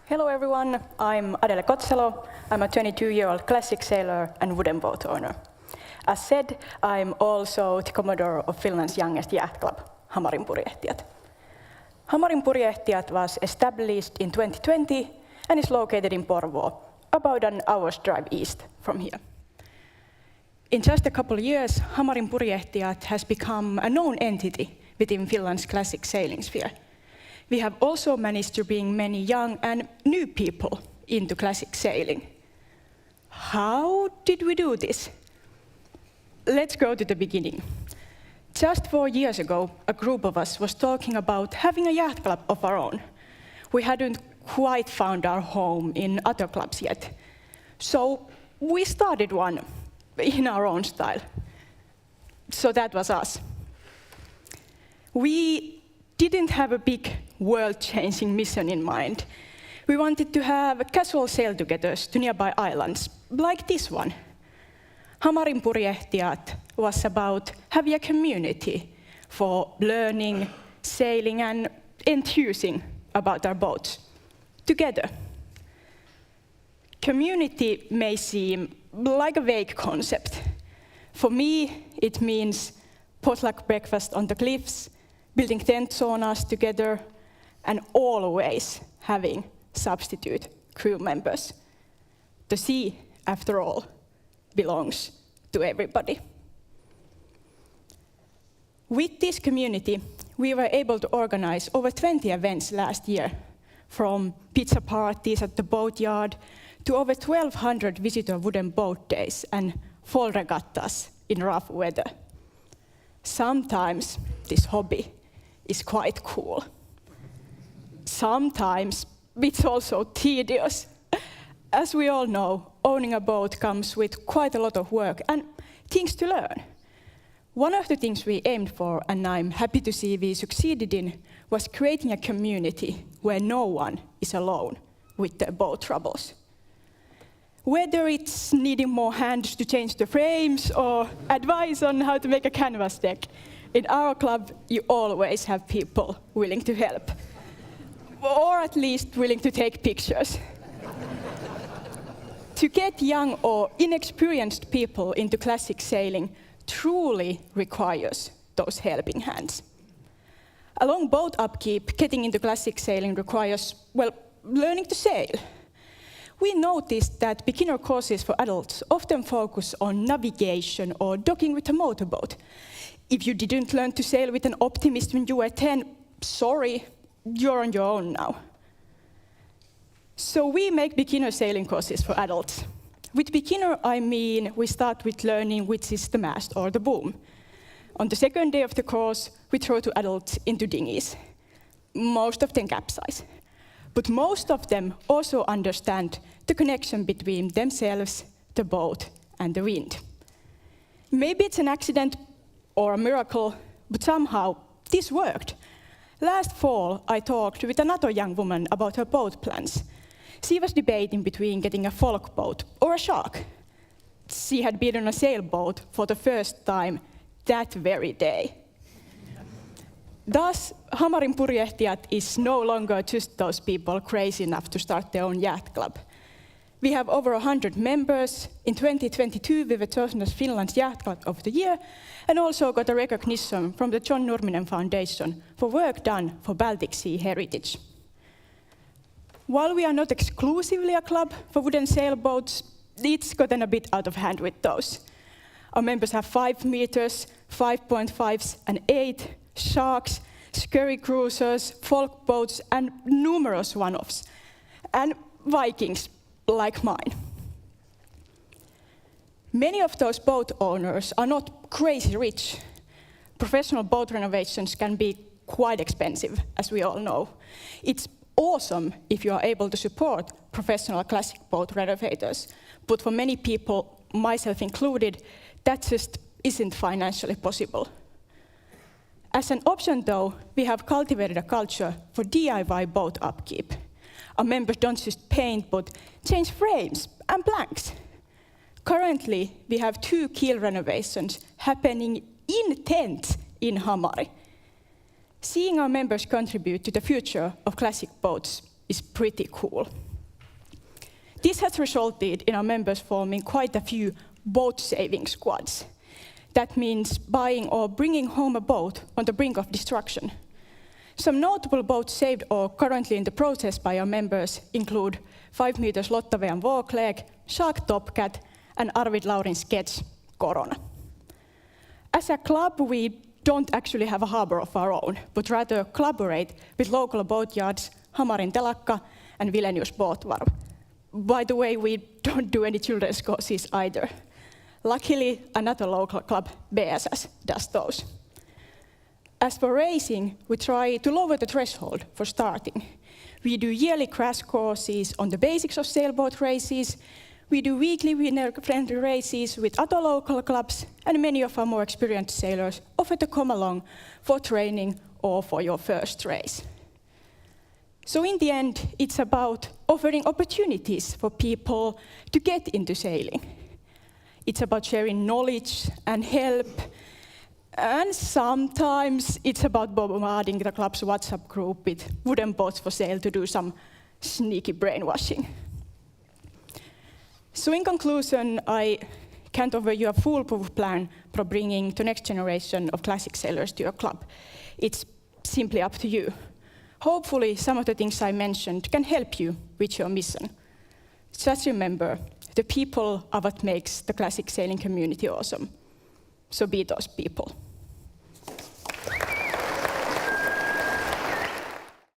Hello everyone, I'm Adele Kotsalo. I'm a 22-year-old classic sailor and wooden boat owner. As said, I'm also the Commodore of Finland's youngest yacht club, Hamarin Purjehtijat. Hamarin Purjehtijat was established in 2020 and is located in Porvoo, about an hour's drive east from here. In just a couple of years, Hamarin Purjehtijat has become a known entity within Finland's classic sailing sphere. We have also managed to bring many young and new people into classic sailing. How did we do this? Let's go to the beginning. Just 4 years ago, a group of us was talking about having a yacht club of our own. We hadn't quite found our home in other clubs yet. So we started one in our own style. So that was us. We didn't have a big world-changing mission in mind. We wanted to have casual sail-togethers to nearby islands, like this one. Hamarin Purjehtijat was about having a community for learning, sailing, and enthusing about our boats together. Community may seem like a vague concept. For me, it means potluck breakfast on the cliffs, building tent saunas together, and always having substitute crew members. The sea, after all, belongs to everybody. With this community, we were able to organize over 20 events last year, from pizza parties at the boatyard to over 1,200 visitor wooden boat days and fall regattas in rough weather. Sometimes this hobby is quite cool. Sometimes it's also tedious. As we all know, owning a boat comes with quite a lot of work and things to learn. One of the things we aimed for, and I'm happy to see we succeeded in, was creating a community where no one is alone with their boat troubles. Whether it's needing more hands to change the frames or advice on how to make a canvas deck, in our club, you always have people willing to help, or at least willing to take pictures. To get young or inexperienced people into classic sailing truly requires those helping hands. Along boat upkeep, getting into classic sailing requires, well, learning to sail. We noticed that beginner courses for adults often focus on navigation or docking with a motorboat. If you didn't learn to sail with an Optimist when you were 10, sorry, you're on your own now. So we make beginner sailing courses for adults. With beginner, I mean we start with learning which is the mast or the boom. On the second day of the course, we throw two adults into dinghies. Most of them capsize. But most of them also understand the connection between themselves, the boat, and the wind. Maybe it's an accident or a miracle, but somehow this worked. Last fall, I talked with another young woman about her boat plans. She was debating between getting a folk boat or a shark. She had been on a sailboat for the first time that very day. Thus, Hamarin Purjehtijat is no longer just those people crazy enough to start their own yacht club. We have over 100 members. In 2022, we were chosen as Finland's Yacht Club of the Year, and also got a recognition from the John Nurminen Foundation for work done for Baltic Sea heritage. While we are not exclusively a club for wooden sailboats, it's gotten a bit out of hand with those. Our members have 5 meters, 5.5s, and 8 sharks, scurry cruisers, folk boats, and numerous one-offs, and Vikings like mine. Many of those boat owners are not crazy rich. Professional boat renovations can be quite expensive, as we all know. It's awesome if you are able to support professional classic boat renovators, but for many people, myself included, that just isn't financially possible. As an option, though, we have cultivated a culture for DIY boat upkeep. Our members don't just paint, but change frames and planks. Currently, we have 2 keel renovations happening in tents in Hamari. Seeing our members contribute to the future of classic boats is pretty cool. This has resulted in our members forming quite a few boat-saving squads. That means buying or bringing home a boat on the brink of destruction. Some notable boats saved or currently in the process by our members include 5 meters Lottavean Vågläge, Shark Topcat, and Arvid Laurin sketch Corona. As a club, we don't actually have a harbor of our own, but rather collaborate with local boat yards Hamarin Telakka and Vilenius Båtvarv. By the way, we don't do any children's courses either. Luckily, another local club, BSS, does those. As for racing, we try to lower the threshold for starting. We do yearly crash courses on the basics of sailboat races. We do weekly winner-friendly races with other local clubs, and many of our more experienced sailors offer to come along for training or for your first race. So in the end, it's about offering opportunities for people to get into sailing. It's about sharing knowledge and help, and sometimes it's about bombarding the club's WhatsApp group with wooden boats for sale to do some sneaky brainwashing. So in conclusion, I can't offer you a foolproof plan for bringing the next generation of classic sailors to your club. It's simply up to you. Hopefully, some of the things I mentioned can help you with your mission. Just remember, the people are what makes the classic sailing community awesome. So be those people.